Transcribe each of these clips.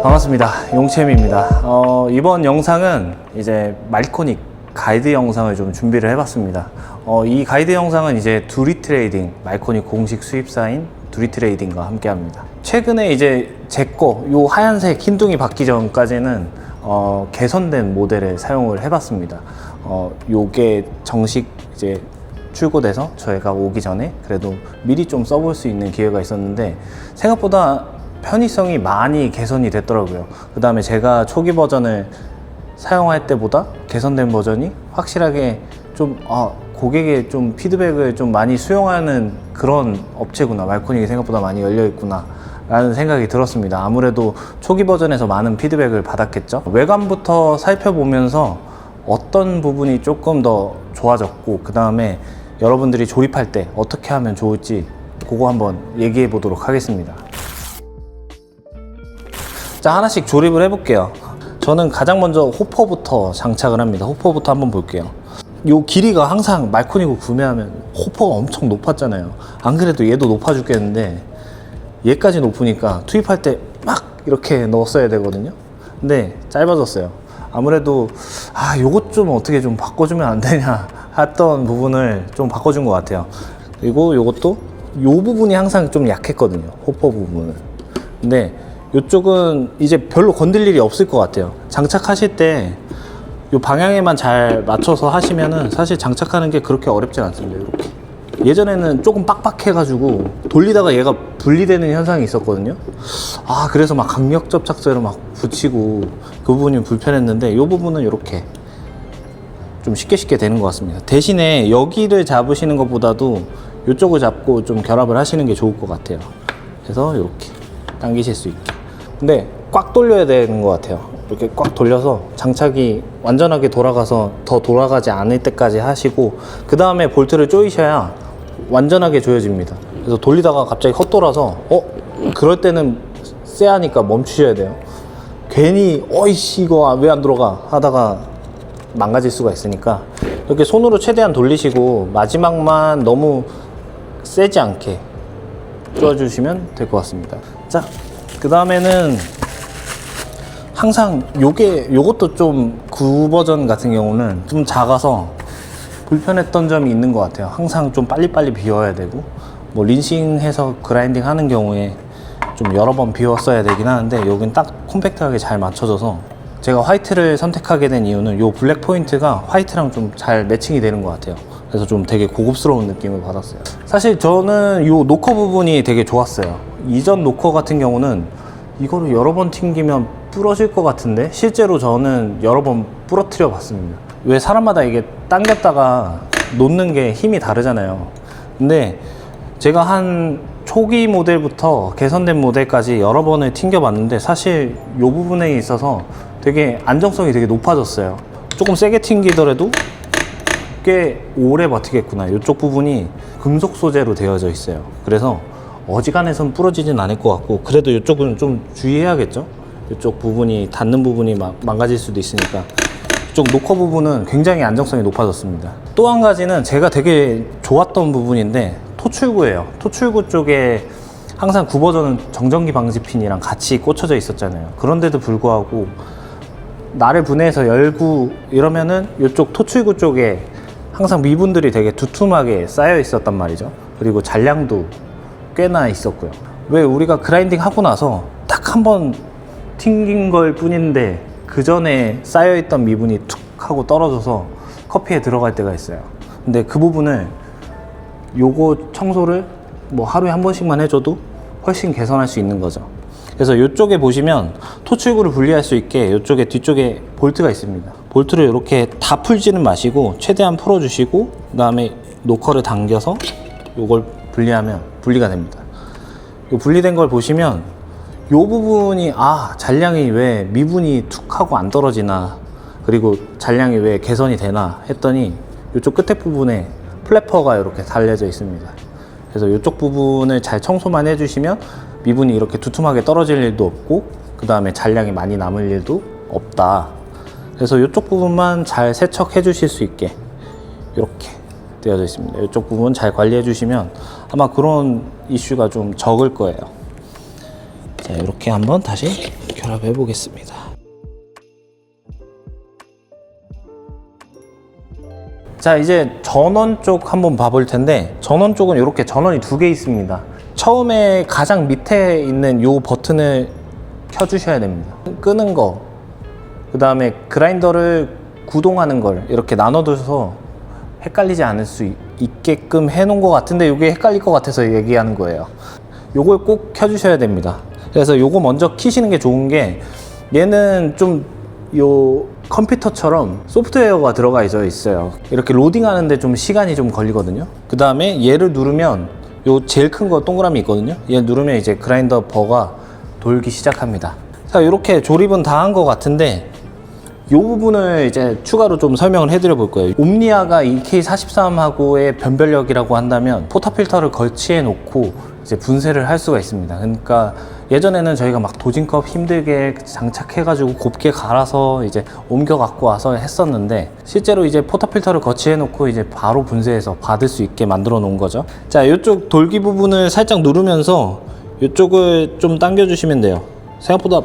반갑습니다. 용채미입니다. 이번 영상은 이제 말코닉 가이드 영상을 좀 준비를 해봤습니다. 이 가이드 영상은 이제 두리트레이딩, 말코닉 공식 수입사인 두리트레이딩과 함께 합니다. 최근에 이제 제 거, 요 하얀색 흰둥이 받기 전까지는 개선된 모델을 사용을 해봤습니다. 요게 정식 이제 출고돼서 저희가 오기 전에 그래도 미리 좀 써볼 수 있는 기회가 있었는데 생각보다 편의성이 많이 개선이 됐더라고요. 그 다음에 제가 초기 버전을 사용할 때보다 개선된 버전이 확실하게 좀 고객의 좀 피드백을 좀 많이 수용하는 그런 업체구나, 말코닉이 생각보다 많이 열려 있구나 라는 생각이 들었습니다. 아무래도 초기 버전에서 많은 피드백을 받았겠죠. 외관부터 살펴보면서 어떤 부분이 조금 더 좋아졌고, 그 다음에 여러분들이 조립할 때 어떻게 하면 좋을지 그거 한번 얘기해 보도록 하겠습니다. 자, 하나씩 조립을 해볼게요. 저는 가장 먼저 호퍼부터 장착을 합니다. 호퍼부터 한번 볼게요. 요 길이가 항상 말코닉을 구매하면 호퍼가 엄청 높았잖아요. 안 그래도 얘도 높아 죽겠는데 얘까지 높으니까 투입할 때 막 이렇게 넣었어야 되거든요. 근데 짧아졌어요. 아무래도 요것 좀 어떻게 좀 바꿔주면 안 되냐 했던 부분을 좀 바꿔준 것 같아요. 그리고 요것도 요 부분이 항상 좀 약했거든요, 호퍼 부분은. 근데 이쪽은 이제 별로 건들 일이 없을 것 같아요. 장착하실 때 이 방향에만 잘 맞춰서 하시면은 사실 장착하는 게 그렇게 어렵진 않습니다. 이렇게. 예전에는 조금 빡빡해가지고 돌리다가 얘가 분리되는 현상이 있었거든요. 그래서 막 강력 접착제로 막 붙이고 그 부분이 불편했는데 이 부분은 이렇게 좀 쉽게 되는 것 같습니다. 대신에 여기를 잡으시는 것보다도 이쪽을 잡고 좀 결합을 하시는 게 좋을 것 같아요. 그래서 이렇게 당기실 수 있게. 근데 꽉 돌려야 되는 것 같아요. 이렇게 꽉 돌려서 장착이 완전하게 돌아가서 더 돌아가지 않을 때까지 하시고, 그 다음에 볼트를 조이셔야 완전하게 조여집니다. 그래서 돌리다가 갑자기 헛돌아서 그럴 때는 쎄하니까 멈추셔야 돼요. 괜히 어이씨 이거 왜 안 들어가 하다가 망가질 수가 있으니까 이렇게 손으로 최대한 돌리시고 마지막만 너무 세지 않게 조여주시면 될 것 같습니다. 자, 그 다음에는 항상 요것도 좀 구버전 같은 경우는 좀 작아서 불편했던 점이 있는 것 같아요. 항상 좀 빨리빨리 비워야 되고, 뭐 린싱해서 그라인딩 하는 경우에 좀 여러 번 비웠어야 되긴 하는데 여긴 딱 콤팩트하게 잘 맞춰져서, 제가 화이트를 선택하게 된 이유는 요 블랙 포인트가 화이트랑 좀 잘 매칭이 되는 것 같아요. 그래서 좀 되게 고급스러운 느낌을 받았어요. 사실 저는 요 노커 부분이 되게 좋았어요. 이전 노커 같은 경우는 이거를 여러 번 튕기면 부러질 것 같은데 실제로 저는 여러 번 부러뜨려 봤습니다. 왜 사람마다 이게 당겼다가 놓는 게 힘이 다르잖아요. 근데 제가 한 초기 모델부터 개선된 모델까지 여러 번을 튕겨 봤는데 사실 이 부분에 있어서 되게 안정성이 되게 높아졌어요. 조금 세게 튕기더라도 꽤 오래 버티겠구나. 이쪽 부분이 금속 소재로 되어져 있어요. 그래서 어지간해선 부러지진 않을 것 같고, 그래도 이쪽은 좀 주의해야겠죠. 이쪽 부분이 닿는 부분이 망가질 수도 있으니까. 이쪽 노커 부분은 굉장히 안정성이 높아졌습니다. 또 한 가지는 제가 되게 좋았던 부분인데 토출구예요. 토출구 쪽에 항상 구버전은 정전기 방지 핀이랑 같이 꽂혀져 있었잖아요. 그런데도 불구하고 나를 분해해서 열고 이러면은 이쪽 토출구 쪽에 항상 미분들이 되게 두툼하게 쌓여 있었단 말이죠. 그리고 잔량도 꽤나 있었고요. 왜 우리가 그라인딩 하고 나서 딱 한 번 튕긴 걸 뿐인데 그 전에 쌓여있던 미분이 툭 하고 떨어져서 커피에 들어갈 때가 있어요. 근데 그 부분을 요거 청소를 뭐 하루에 한 번씩만 해줘도 훨씬 개선할 수 있는 거죠. 그래서 이쪽에 보시면 토출구를 분리할 수 있게 이쪽에 뒤쪽에 볼트가 있습니다. 볼트를 이렇게 다 풀지는 마시고 최대한 풀어주시고, 그 다음에 노커를 당겨서 요걸 분리하면 분리가 됩니다. 요 분리된 걸 보시면 요 부분이 잔량이 왜 미분이 툭 하고 안 떨어지나, 그리고 잔량이 왜 개선이 되나 했더니 이쪽 끝에 부분에 플래퍼가 이렇게 달려져 있습니다. 그래서 이쪽 부분을 잘 청소만 해주시면 미분이 이렇게 두툼하게 떨어질 일도 없고, 그 다음에 잔량이 많이 남을 일도 없다. 그래서 이쪽 부분만 잘 세척해 주실 수 있게 이렇게 되어져 있습니다. 이쪽 부분 잘 관리해 주시면 아마 그런 이슈가 좀 적을 거예요. 자, 자, 이렇게 한번 다시 결합해 보겠습니다. 자, 이제 전원 쪽 한번 봐볼 텐데, 전원 쪽은 이렇게 전원이 두 개 있습니다. 처음에 가장 밑에 있는 이 버튼을 켜주셔야 됩니다. 끄는 거, 그 다음에 그라인더를 구동하는 걸 이렇게 나눠둬서 헷갈리지 않을 수 있게끔 해놓은 것 같은데, 이게 헷갈릴 것 같아서 얘기하는 거예요. 요걸 꼭 켜주셔야 됩니다. 그래서 요거 먼저 키시는 게 좋은 게, 얘는 좀 요 컴퓨터처럼 소프트웨어가 들어가 있어요. 이렇게 로딩 하는데 좀 시간이 좀 걸리거든요. 그 다음에 얘를 누르면 요 제일 큰 거 동그라미 있거든요. 얘 누르면 이제 그라인더 버가 돌기 시작합니다. 자, 이렇게 조립은 다 한 것 같은데, 이 부분을 이제 추가로 좀 설명을 해드려 볼 거예요. 옴니아가 EK43하고의 변별력이라고 한다면, 포타필터를 거치해 놓고 이제 분쇄를 할 수가 있습니다. 그러니까 예전에는 저희가 막 도진컵 힘들게 장착해가지고 곱게 갈아서 이제 옮겨 갖고 와서 했었는데, 실제로 이제 포타필터를 거치해 놓고 이제 바로 분쇄해서 받을 수 있게 만들어 놓은 거죠. 자, 이쪽 돌기 부분을 살짝 누르면서 이쪽을 좀 당겨 주시면 돼요. 생각보다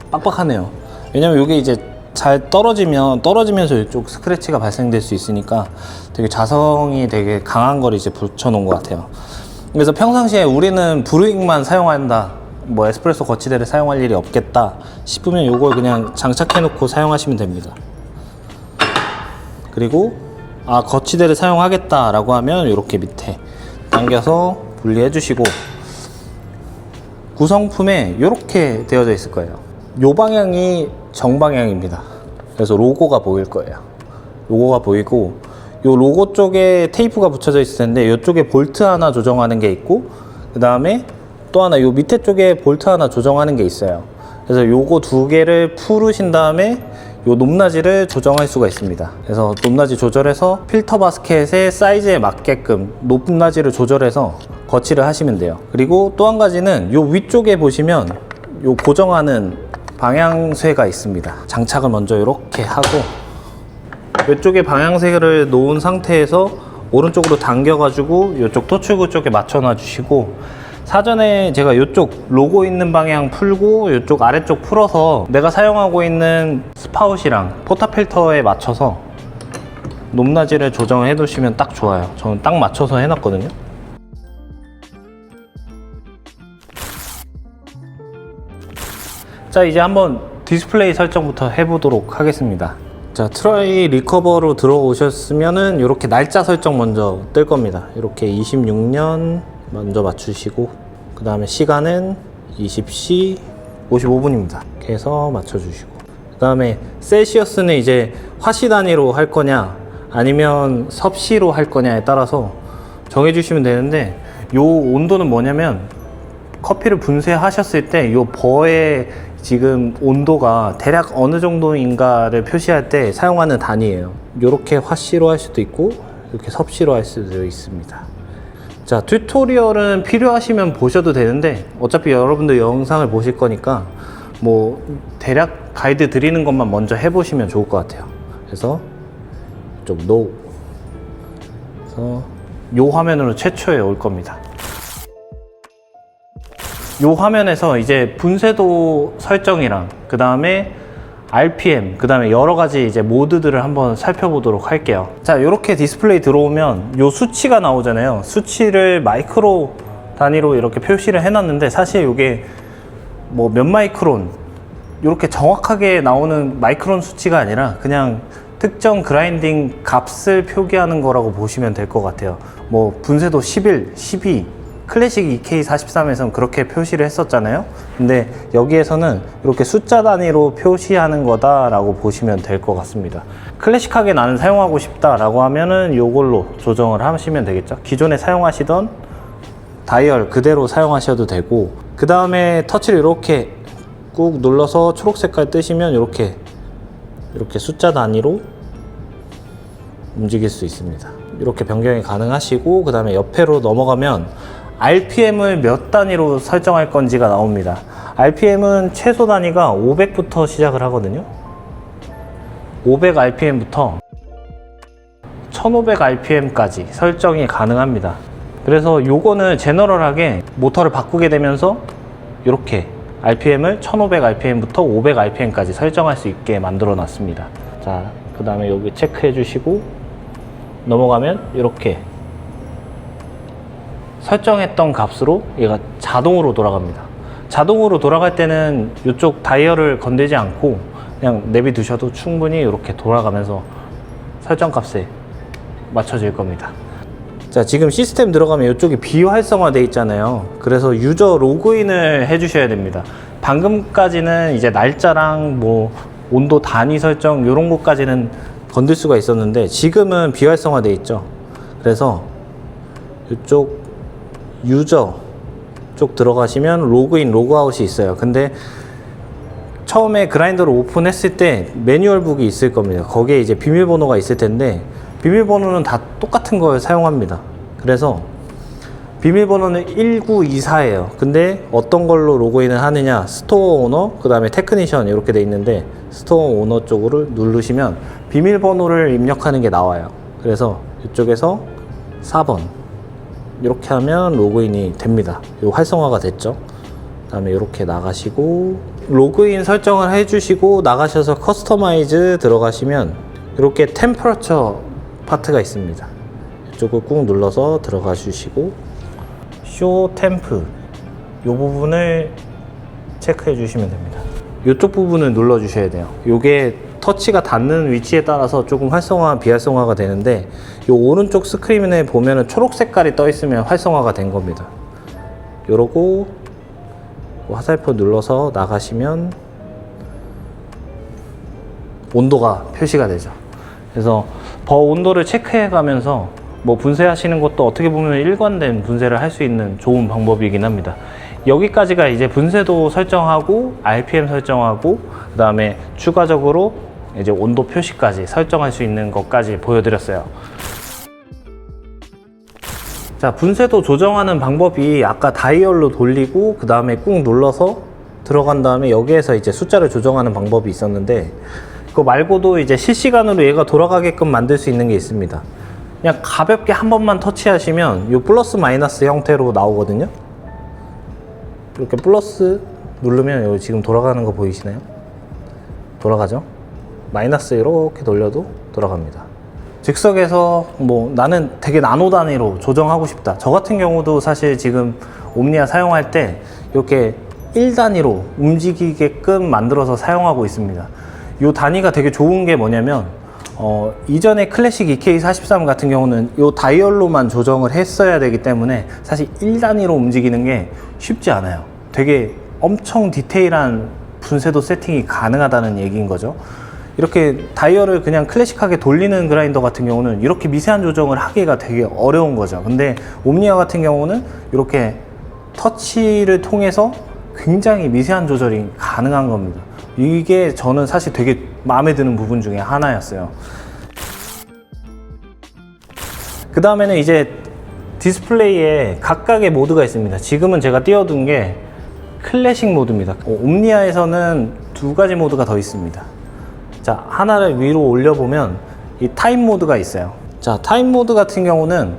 빡빡하네요. 왜냐면 이게 이제 잘 떨어지면서 이쪽 스크래치가 발생될 수 있으니까 되게 자성이 되게 강한 걸 이제 붙여 놓은 것 같아요. 그래서 평상시에 우리는 브루잉만 사용한다, 뭐 에스프레소 거치대를 사용할 일이 없겠다 싶으면 이걸 그냥 장착해 놓고 사용하시면 됩니다. 그리고 거치대를 사용하겠다 라고 하면 이렇게 밑에 당겨서 분리해 주시고, 구성품에 이렇게 되어져 있을 거예요. 이 방향이 정방향입니다. 그래서 로고가 보일 거예요. 로고가 보이고, 이 로고 쪽에 테이프가 붙여져 있을 텐데, 이쪽에 볼트 하나 조정하는 게 있고, 그 다음에 또 하나 이 밑에 쪽에 볼트 하나 조정하는 게 있어요. 그래서 요거 두 개를 풀으신 다음에 요 높낮이를 조정할 수가 있습니다. 그래서 높낮이 조절해서 필터 바스켓의 사이즈에 맞게끔 높낮이를 조절해서 거치를 하시면 돼요. 그리고 또 한 가지는 요 위쪽에 보시면 요 고정하는 방향쇠가 있습니다. 장착을 먼저 이렇게 하고, 이쪽에 방향쇠를 놓은 상태에서 오른쪽으로 당겨가지고 이쪽 토출구 쪽에 맞춰놔 주시고, 사전에 제가 이쪽 로고 있는 방향 풀고 이쪽 아래쪽 풀어서 내가 사용하고 있는 스파웃이랑 포타필터에 맞춰서 높낮이를 조정해 두시면 딱 좋아요. 저는 딱 맞춰서 해놨거든요. 자, 이제 한번 디스플레이 설정부터 해보도록 하겠습니다. 자, 트라이 리커버로 들어오셨으면은 이렇게 날짜 설정 먼저 뜰 겁니다. 이렇게 26년 먼저 맞추시고, 그 다음에 시간은 20시 55분입니다. 이렇게 해서 맞춰주시고, 그 다음에 셀시어스는 이제 화씨 단위로 할 거냐 아니면 섭씨로 할 거냐에 따라서 정해주시면 되는데, 요 온도는 뭐냐면 커피를 분쇄하셨을 때 요 버의 지금 온도가 대략 어느 정도인가를 표시할 때 사용하는 단위예요. 이렇게 화씨로 할 수도 있고 이렇게 섭씨로 할 수도 있습니다. 자, 튜토리얼은 필요하시면 보셔도 되는데, 어차피 여러분들 영상을 보실 거니까 뭐 대략 가이드 드리는 것만 먼저 해보시면 좋을 것 같아요. 그래서 이쪽 노, 그래서 요 화면으로 최초에 올 겁니다. 요 화면에서 이제 분쇄도 설정이랑 그 다음에 RPM, 그 다음에 여러 가지 이제 모드들을 한번 살펴보도록 할게요. 자, 이렇게 디스플레이 들어오면 요 수치가 나오잖아요. 수치를 마이크로 단위로 이렇게 표시를 해놨는데, 사실 이게 뭐 몇 마이크론 이렇게 정확하게 나오는 마이크론 수치가 아니라 그냥 특정 그라인딩 값을 표기하는 거라고 보시면 될 것 같아요. 뭐 분쇄도 11, 12, 클래식 EK43에서는 그렇게 표시를 했었잖아요. 근데 여기에서는 이렇게 숫자 단위로 표시하는 거다라고 보시면 될 것 같습니다. 클래식하게 나는 사용하고 싶다라고 하면은 이걸로 조정을 하시면 되겠죠. 기존에 사용하시던 다이얼 그대로 사용하셔도 되고, 그 다음에 터치를 이렇게 꾹 눌러서 초록 색깔 뜨시면 이렇게 숫자 단위로 움직일 수 있습니다. 이렇게 변경이 가능하시고, 그 다음에 옆으로 넘어가면 RPM을 몇 단위로 설정할 건지가 나옵니다. RPM은 최소 단위가 500부터 시작을 하거든요. 500rpm부터 1500rpm까지 설정이 가능합니다. 그래서 요거는 제너럴하게 모터를 바꾸게 되면서 이렇게 RPM을 1500rpm부터 500rpm까지 설정할 수 있게 만들어 놨습니다. 자, 그 다음에 여기 체크해 주시고 넘어가면 이렇게 설정했던 값으로 얘가 자동으로 돌아갑니다. 자동으로 돌아갈 때는 이쪽 다이얼을 건들지 않고 그냥 내비두셔도 충분히 이렇게 돌아가면서 설정 값에 맞춰질 겁니다. 자, 지금 시스템 들어가면 이쪽이 비활성화되어 있잖아요. 그래서 유저 로그인을 해 주셔야 됩니다. 방금까지는 이제 날짜랑 뭐 온도 단위 설정 이런 것까지는 건들 수가 있었는데 지금은 비활성화되어 있죠. 그래서 이쪽 유저 쪽 들어가시면 로그인, 로그아웃이 있어요. 근데 처음에 그라인더를 오픈했을 때 매뉴얼북이 있을 겁니다. 거기에 이제 비밀번호가 있을 텐데 비밀번호는 다 똑같은 걸 사용합니다. 그래서 비밀번호는 1924예요. 근데 어떤 걸로 로그인을 하느냐, 스토어 오너, 그 다음에 테크니션 이렇게 돼 있는데 스토어 오너 쪽으로 누르시면 비밀번호를 입력하는 게 나와요. 그래서 이쪽에서 4번 이렇게 하면 로그인이 됩니다. 요 활성화가 됐죠. 그 다음에 이렇게 나가시고 로그인 설정을 해주시고 나가셔서 커스터마이즈 들어가시면 이렇게 템퍼러처 파트가 있습니다. 이쪽을 꾹 눌러서 들어가 주시고 쇼 템프 이 부분을 체크해 주시면 됩니다. 이쪽 부분을 눌러 주셔야 돼요. 이게 터치가 닿는 위치에 따라서 조금 활성화, 비활성화가 되는데 이 오른쪽 스크린에 보면은 초록 색깔이 떠 있으면 활성화가 된 겁니다. 요러고 화살표 눌러서 나가시면 온도가 표시가 되죠. 그래서 온도를 체크해 가면서 뭐 분쇄하시는 것도 어떻게 보면 일관된 분쇄를 할 수 있는 좋은 방법이긴 합니다. 여기까지가 이제 분쇄도 설정하고 RPM 설정하고 그 다음에 추가적으로 이제 온도 표시까지 설정할 수 있는 것까지 보여드렸어요. 자, 분쇄도 조정하는 방법이 아까 다이얼로 돌리고 그 다음에 꾹 눌러서 들어간 다음에 여기에서 이제 숫자를 조정하는 방법이 있었는데 그거 말고도 이제 실시간으로 얘가 돌아가게끔 만들 수 있는 게 있습니다. 그냥 가볍게 한 번만 터치하시면 이 플러스 마이너스 형태로 나오거든요. 이렇게 플러스 누르면 여기 지금 돌아가는 거 보이시나요? 돌아가죠? 마이너스 이렇게 돌려도 돌아갑니다. 즉석에서 뭐 나는 되게 나노 단위로 조정하고 싶다. 저 같은 경우도 사실 지금 옴니아 사용할 때 이렇게 1단위로 움직이게끔 만들어서 사용하고 있습니다. 이 단위가 되게 좋은 게 뭐냐면 이전에 클래식 EK43 같은 경우는 이 다이얼로만 조정을 했어야 되기 때문에 사실 1단위로 움직이는 게 쉽지 않아요. 되게 엄청 디테일한 분쇄도 세팅이 가능하다는 얘기인 거죠. 이렇게 다이얼을 그냥 클래식하게 돌리는 그라인더 같은 경우는 이렇게 미세한 조정을 하기가 되게 어려운 거죠. 근데 옴니아 같은 경우는 이렇게 터치를 통해서 굉장히 미세한 조절이 가능한 겁니다. 이게 저는 사실 되게 마음에 드는 부분 중에 하나였어요. 그 다음에는 이제 디스플레이에 각각의 모드가 있습니다. 지금은 제가 띄워둔 게 클래식 모드입니다. 옴니아에서는 두 가지 모드가 더 있습니다. 자, 하나를 위로 올려보면 이 타임 모드가 있어요. 자, 타임 모드 같은 경우는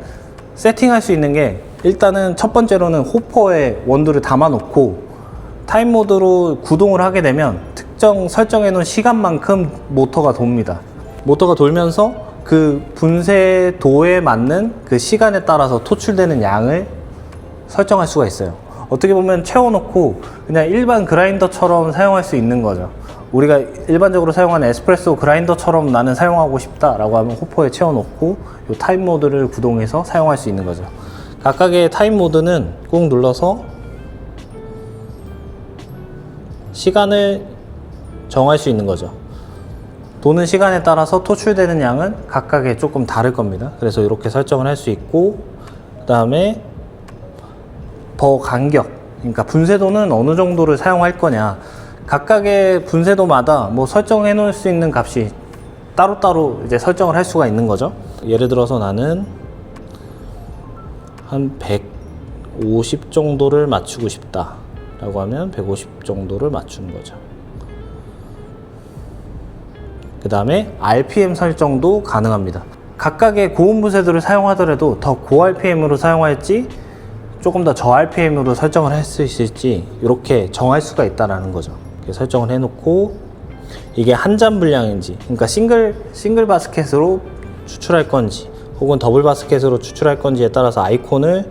세팅할 수 있는 게 일단은 첫 번째로는 호퍼에 원두를 담아 놓고 타임 모드로 구동을 하게 되면 특정 설정해 놓은 시간만큼 모터가 돕니다. 모터가 돌면서 그 분쇄도에 맞는 그 시간에 따라서 토출되는 양을 설정할 수가 있어요. 어떻게 보면 채워놓고 그냥 일반 그라인더처럼 사용할 수 있는 거죠. 우리가 일반적으로 사용하는 에스프레소 그라인더처럼 나는 사용하고 싶다 라고 하면 호퍼에 채워놓고 이 타임 모드를 구동해서 사용할 수 있는 거죠. 각각의 타임 모드는 꾹 눌러서 시간을 정할 수 있는 거죠. 도는 시간에 따라서 토출되는 양은 각각의 조금 다를 겁니다. 그래서 이렇게 설정을 할 수 있고, 그 다음에 간격, 그러니까 분쇄도는 어느 정도를 사용할 거냐, 각각의 분쇄도마다 뭐 설정해 놓을 수 있는 값이 따로따로 이제 설정을 할 수가 있는 거죠. 예를 들어서 나는 한 150 정도를 맞추고 싶다 라고 하면 150 정도를 맞추는 거죠. 그 다음에 RPM 설정도 가능합니다. 각각의 고온 분쇄도를 사용하더라도 더 고 RPM으로 사용할지 조금 더 저 RPM으로 설정을 할 수 있을지 이렇게 정할 수가 있다라는 거죠. 이렇게 설정을 해놓고 이게 한 잔 분량인지, 그러니까 싱글 바스켓으로 추출할 건지 혹은 더블 바스켓으로 추출할 건지에 따라서 아이콘을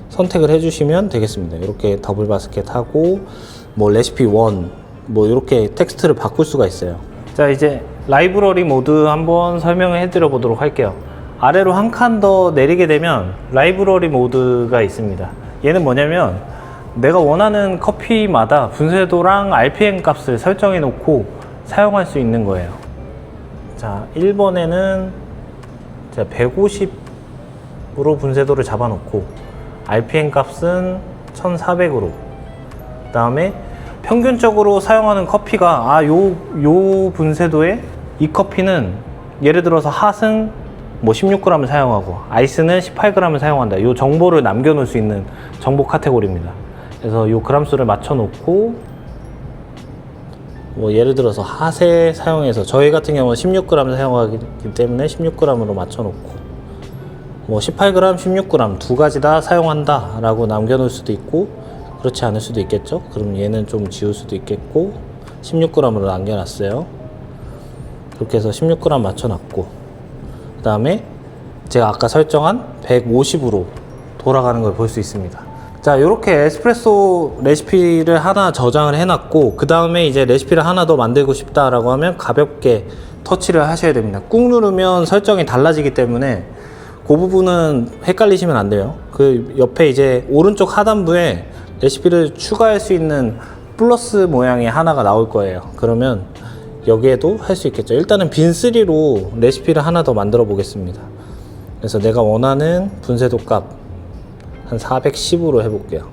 선택을 해주시면 되겠습니다. 이렇게 더블 바스켓 하고 뭐 레시피 1 뭐 이렇게 텍스트를 바꿀 수가 있어요. 자, 이제 라이브러리 모드 한번 설명을 해드려 보도록 할게요. 아래로 한 칸 더 내리게 되면 라이브러리 모드가 있습니다. 얘는 뭐냐면 내가 원하는 커피마다 분쇄도랑 RPM 값을 설정해 놓고 사용할 수 있는 거예요. 자, 1번에는 150으로 분쇄도를 잡아 놓고 RPM 값은 1400으로, 그 다음에 평균적으로 사용하는 커피가 요 분쇄도에 이 커피는 예를 들어서 핫은 뭐 16g을 사용하고 아이스는 18g을 사용한다. 요 정보를 남겨 놓을 수 있는 정보 카테고리입니다. 그래서 요 그람수를 맞춰 놓고 뭐 예를 들어서 핫에 사용해서 저희 같은 경우는 16g 사용하기 때문에 16g으로 맞춰 놓고 뭐 18g, 16g 두 가지 다 사용한다 라고 남겨 놓을 수도 있고 그렇지 않을 수도 있겠죠. 그럼 얘는 좀 지울 수도 있겠고 16g으로 남겨 놨어요. 그렇게 해서 16g 맞춰 놨고, 그 다음에 제가 아까 설정한 150으로 돌아가는 걸 볼 수 있습니다. 자, 이렇게 에스프레소 레시피를 하나 저장을 해놨고, 그 다음에 이제 레시피를 하나 더 만들고 싶다라고 하면 가볍게 터치를 하셔야 됩니다. 꾹 누르면 설정이 달라지기 때문에 그 부분은 헷갈리시면 안 돼요. 그 옆에 이제 오른쪽 하단부에 레시피를 추가할 수 있는 플러스 모양의 하나가 나올 거예요. 그러면 여기에도 할 수 있겠죠. 일단은 빈3로 레시피를 하나 더 만들어 보겠습니다. 그래서 내가 원하는 분쇄도 값 한 410으로 해볼게요.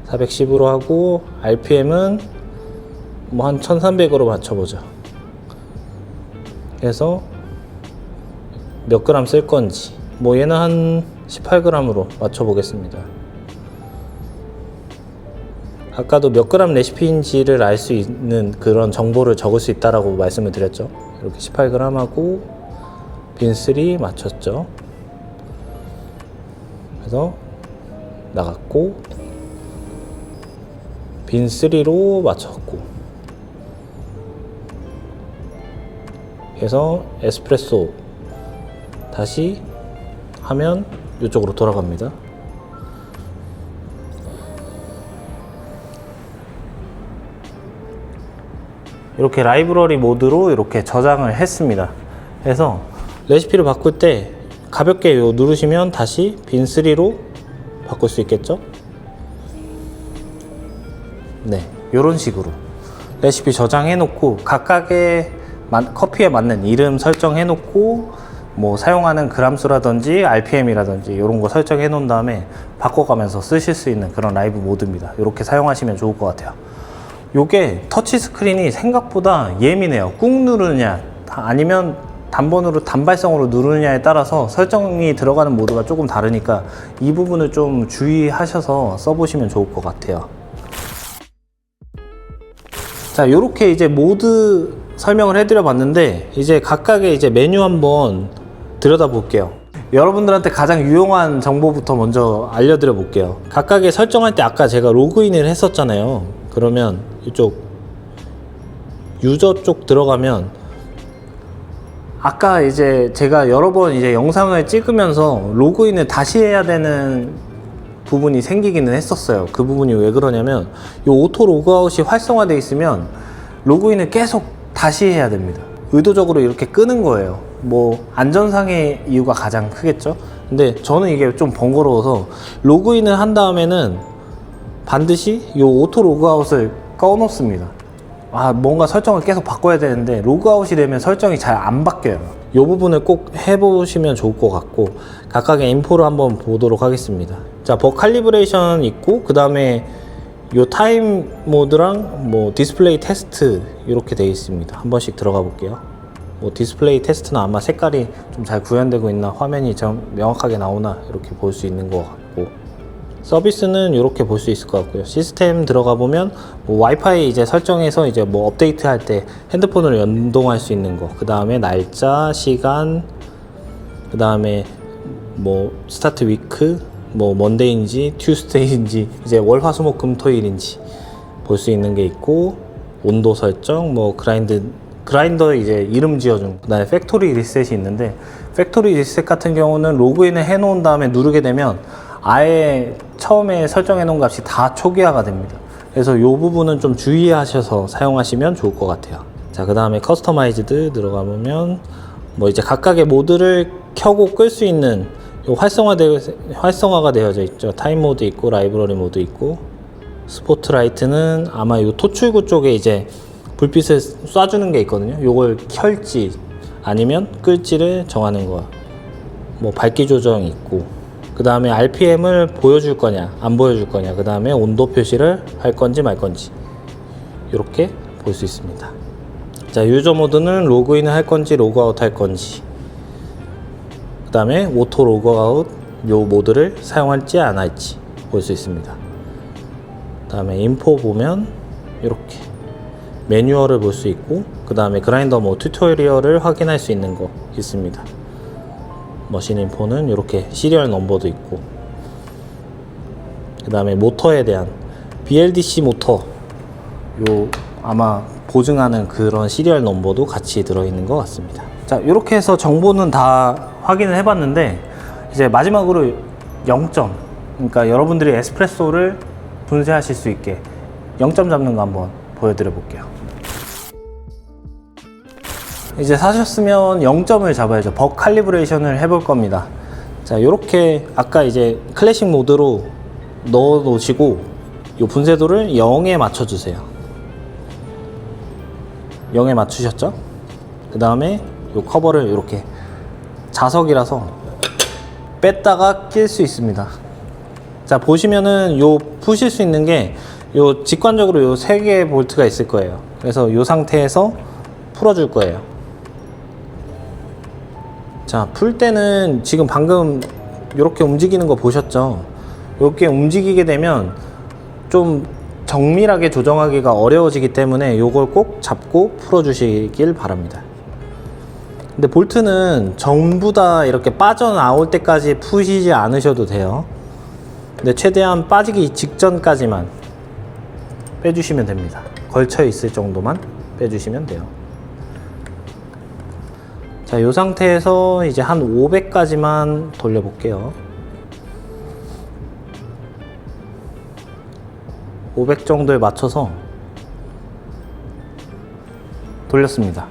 410으로 하고 RPM은 뭐 한 1300으로 맞춰보죠. 그래서 몇 그램 쓸 건지 뭐 얘는 한 18g으로 맞춰보겠습니다. 아까도 몇 그램 레시피인지를 알 수 있는 그런 정보를 적을 수 있다라고 말씀을 드렸죠. 이렇게 18g 하고 빈3 맞췄죠. 그래서 나갔고 빈3로 맞췄고, 그래서 에스프레소 다시 하면 이쪽으로 돌아갑니다. 이렇게 라이브러리 모드로 이렇게 저장을 했습니다. 그래서 레시피를 바꿀 때 가볍게 요 누르시면 다시 빈3로 바꿀 수 있겠죠? 네, 이런 식으로 레시피 저장해 놓고 각각의 커피에 맞는 이름 설정해 놓고 뭐 사용하는 그람수라든지 RPM이라든지 이런 거 설정해 놓은 다음에 바꿔가면서 쓰실 수 있는 그런 라이브 모드입니다. 이렇게 사용하시면 좋을 것 같아요. 요게 터치 스크린이 생각보다 예민해요. 꾹 누르느냐 아니면 단번으로 단발성으로 누르느냐에 따라서 설정이 들어가는 모드가 조금 다르니까 이 부분을 좀 주의하셔서 써보시면 좋을 것 같아요. 자, 요렇게 이제 모드 설명을 해드려 봤는데 이제 각각의 이제 메뉴 한번 들여다 볼게요. 여러분들한테 가장 유용한 정보부터 먼저 알려드려 볼게요. 각각의 설정할 때 아까 제가 로그인을 했었잖아요. 그러면 이쪽 유저 쪽 들어가면 아까 이제 제가 여러 번 이제 영상을 찍으면서 로그인을 다시 해야 되는 부분이 생기기는 했었어요. 그 부분이 왜 그러냐면 이 오토 로그아웃이 활성화되어 있으면 로그인을 계속 다시 해야 됩니다. 의도적으로 이렇게 끄는 거예요. 뭐 안전상의 이유가 가장 크겠죠. 근데 저는 이게 좀 번거로워서 로그인을 부분은 반드시 이 오토 로그아웃을 꺼 놓습니다. 뭔가 설정을 계속 바꿔야 되는데 로그아웃이 되면 설정이 잘 안 바뀌어요. 이 부분을 꼭 해보시면 좋을 것 같고, 각각의 인포를 한번 보도록 하겠습니다. 자, 버 칼리브레이션 있고, 그 다음에 요 타임 모드랑 뭐 디스플레이 테스트 이렇게 되어 있습니다. 한 번씩 들어가 볼게요. 뭐 디스플레이 테스트는 아마 색깔이 좀 잘 구현되고 있나, 화면이 좀 명확하게 나오나 이렇게 볼 수 있는 것 같고, 서비스는 이렇게 볼 수 있을 것 같고요. 시스템 들어가 보면 뭐 와이파이 이제 설정해서 이제 뭐 업데이트 할 때 핸드폰으로 연동할 수 있는 거, 그 다음에 날짜, 시간, 그 다음에 뭐 스타트 위크 뭐 먼데이인지 튜스데이인지 이제 월, 화, 수, 목, 금, 토일인지 볼 수 있는 게 있고, 온도 설정, 뭐 그라인더 이제 이름 지어준, 그다음에 팩토리 리셋이 있는데, 팩토리 리셋 같은 경우는 로그인을 해 놓은 다음에 누르게 되면 아예 처음에 설정해 놓은 값이 다 초기화가 됩니다. 그래서 이 부분은 좀 주의하셔서 사용하시면 좋을 것 같아요. 자, 그 다음에 커스터마이즈드 들어가보면 뭐 이제 각각의 모드를 켜고 끌 수 있는 요 활성화가 되어져 있죠. 타임 모드 있고 라이브러리 모드 있고, 스포트라이트는 아마 요 토출구 쪽에 이제 불빛을 쏴주는 게 있거든요. 요걸 켤지 아니면 끌지를 정하는 거. 뭐 밝기 조정 있고, 그 다음에 RPM을 보여줄 거냐 안 보여줄 거냐, 그 다음에 온도 표시를 할 건지 말 건지, 이렇게 볼 수 있습니다. 자, 유저 모드는 로그인을 할 건지 로그아웃 할 건지, 그 다음에 오토 로그아웃 요 모드를 사용할지 안 할지 볼 수 있습니다. 그 다음에 인포 보면 이렇게 매뉴얼을 볼 수 있고, 그 다음에 그라인더 뭐 튜토리얼을 확인할 수 있는 거 있습니다. 머신 인포는 이렇게 시리얼 넘버도 있고, 그 다음에 모터에 대한 BLDC 모터 요 아마 보증하는 그런 시리얼 넘버도 같이 들어있는 것 같습니다. 자, 이렇게 해서 정보는 다 확인을 해봤는데, 이제 마지막으로 0점, 그러니까 여러분들이 에스프레소를 분쇄하실 수 있게 0점 잡는 거 한번 보여드려 볼게요. 이제 사셨으면 0점을 잡아야죠. 벅 칼리브레이션을 해볼 겁니다. 자, 이렇게 아까 이제 클래식 모드로 넣어 놓으시고 이 분쇄도를 0에 맞춰 주세요. 0에 맞추셨죠? 그 다음에 이 커버를 이렇게, 자석이라서 뺐다가 낄 수 있습니다. 자, 보시면은 요 푸실 수 있는 게 요 직관적으로 요 3개의 볼트가 있을 거예요. 그래서 요 상태에서 풀어줄 거예요. 자, 풀 때는 지금 방금 이렇게 움직이는 거 보셨죠? 이렇게 움직이게 되면 좀 정밀하게 조정하기가 어려워지기 때문에 이걸 꼭 잡고 풀어주시길 바랍니다. 근데 볼트는 전부 다 이렇게 빠져나올 때까지 푸시지 않으셔도 돼요. 근데 최대한 빠지기 직전까지만 빼주시면 됩니다. 걸쳐 있을 정도만 빼주시면 돼요. 자, 이 상태에서 이제 한 500까지만 돌려볼게요. 500 정도에 맞춰서 돌렸습니다.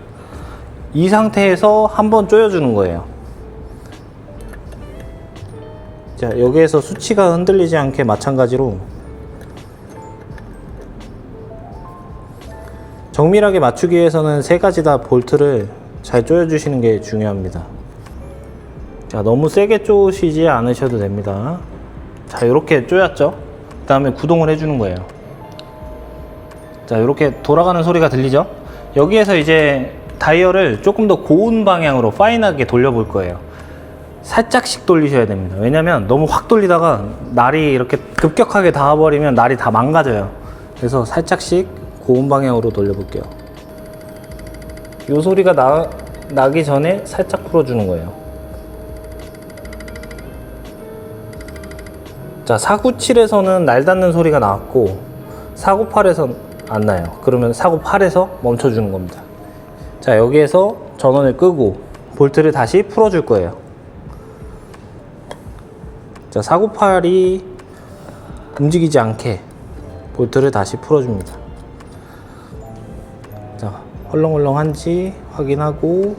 이 상태에서 한번 조여주는 거예요. 자, 여기에서 수치가 흔들리지 않게 마찬가지로 정밀하게 맞추기 위해서는 3가지 다 볼트를 잘 조여주시는 게 중요합니다. 자, 너무 세게 조시지 않으셔도 됩니다. 자, 이렇게 조였죠? 그 다음에 구동을 해주는 거예요. 자, 이렇게 돌아가는 소리가 들리죠? 여기에서 이제 다이얼을 조금 더 고운 방향으로 파인하게 돌려볼 거예요. 살짝씩 돌리셔야 됩니다. 왜냐면 너무 확 돌리다가 날이 이렇게 급격하게 닿아버리면 날이 다 망가져요. 그래서 살짝씩 고운 방향으로 돌려볼게요. 이 소리가 나기 전에 살짝 풀어주는 거예요. 자, 497에서는 날 닿는 소리가 나왔고 498에선 안 나요. 그러면 498에서 멈춰주는 겁니다. 자, 여기에서 전원을 끄고 볼트를 다시 풀어줄 거예요. 자, 498이 움직이지 않게 볼트를 다시 풀어줍니다. 자, 헐렁헐렁한지 확인하고,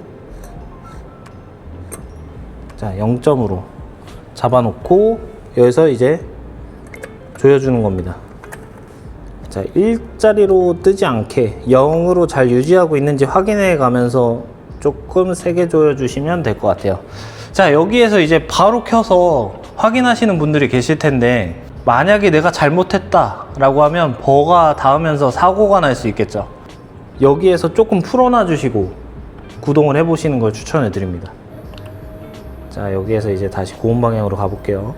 자, 0점으로 잡아놓고 여기서 이제 조여주는 겁니다. 자, 일자리로 뜨지 않게 0으로 잘 유지하고 있는지 확인해 가면서 조금 세게 조여주시면 될 것 같아요. 자, 여기에서 이제 바로 켜서 확인하시는 분들이 계실 텐데, 만약에 내가 잘못했다 라고 하면 버가 닿으면서 사고가 날 수 있겠죠. 여기에서 조금 풀어놔 주시고 구동을 해 보시는 걸 추천해 드립니다. 자, 여기에서 이제 다시 고온 방향으로 가볼게요.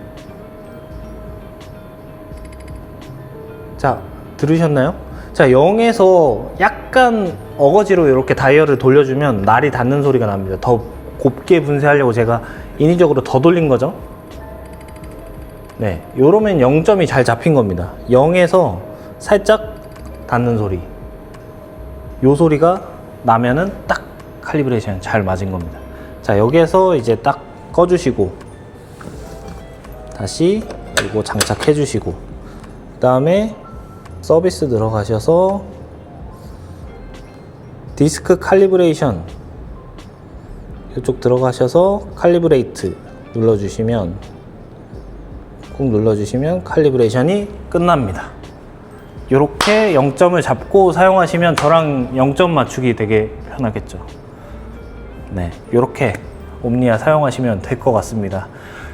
자, 들으셨나요? 자, 0에서 약간 어거지로 이렇게 다이얼을 돌려주면 날이 닿는 소리가 납니다. 더 곱게 분쇄하려고 제가 인위적으로 더 돌린 거죠. 네, 요러면 0점이 잘 잡힌 겁니다. 0에서 살짝 닿는 소리, 요 소리가 나면은 딱 칼리브레이션 잘 맞은 겁니다. 자, 여기에서 이제 딱 꺼주시고 다시 이거 장착해 주시고, 그 다음에 서비스 들어가셔서 디스크 칼리브레이션 이쪽 들어가셔서 칼리브레이트 눌러주시면, 꾹 눌러주시면 칼리브레이션이 끝납니다. 이렇게 0점을 잡고 사용하시면 저랑 0점 맞추기 되게 편하겠죠. 네, 이렇게 옴니아 사용하시면 될 것 같습니다.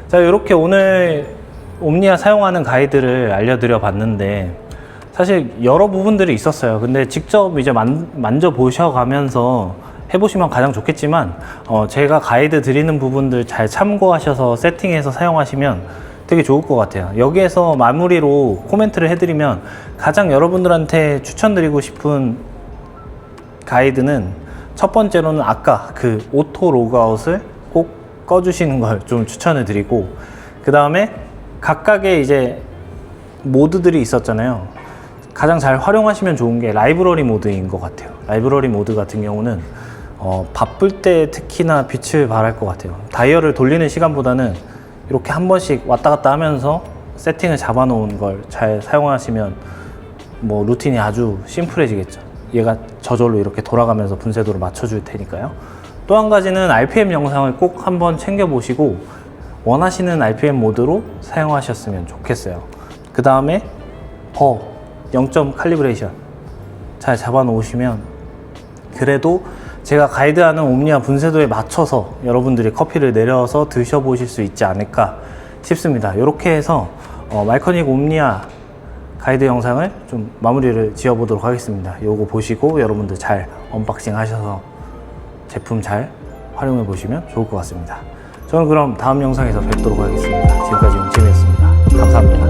자, 이렇게 오늘 옴니아 사용하는 가이드를 알려드려 봤는데, 사실 여러 부분들이 있었어요. 근데 직접 이제 만져보셔 가면서 해보시면 가장 좋겠지만, 제가 가이드 드리는 부분들 잘 참고하셔서 세팅해서 사용하시면 되게 좋을 것 같아요. 여기에서 마무리로 코멘트를 해드리면, 가장 여러분들한테 추천드리고 싶은 가이드는 첫 번째로는 아까 그 오토 로그아웃을 꼭 꺼주시는 걸 좀 추천을 드리고, 그 다음에 각각의 이제 모드들이 있었잖아요. 가장 잘 활용하시면 좋은 게 라이브러리 모드인 것 같아요. 라이브러리 모드 같은 경우는 바쁠 때 특히나 빛을 발할 것 같아요. 다이얼을 돌리는 시간보다는 이렇게 한 번씩 왔다 갔다 하면서 세팅을 잡아 놓은 걸 잘 사용하시면 뭐 루틴이 아주 심플해지겠죠. 얘가 저절로 이렇게 돌아가면서 분쇄도를 맞춰줄 테니까요. 또 한 가지는 RPM 영상을 꼭 한번 챙겨 보시고 원하시는 RPM 모드로 사용하셨으면 좋겠어요. 그 다음에 0점 칼리브레이션 잘 잡아 놓으시면, 그래도 제가 가이드하는 옴니아 분쇄도에 맞춰서 여러분들이 커피를 내려서 드셔보실 수 있지 않을까 싶습니다. 이렇게 해서 말코닉 옴니아 가이드 영상을 좀 마무리를 지어 보도록 하겠습니다. 요거 보시고 여러분들 잘 언박싱 하셔서 제품 잘 활용해 보시면 좋을 것 같습니다. 저는 그럼 다음 영상에서 뵙도록 하겠습니다. 지금까지 용팀이었습니다. 감사합니다.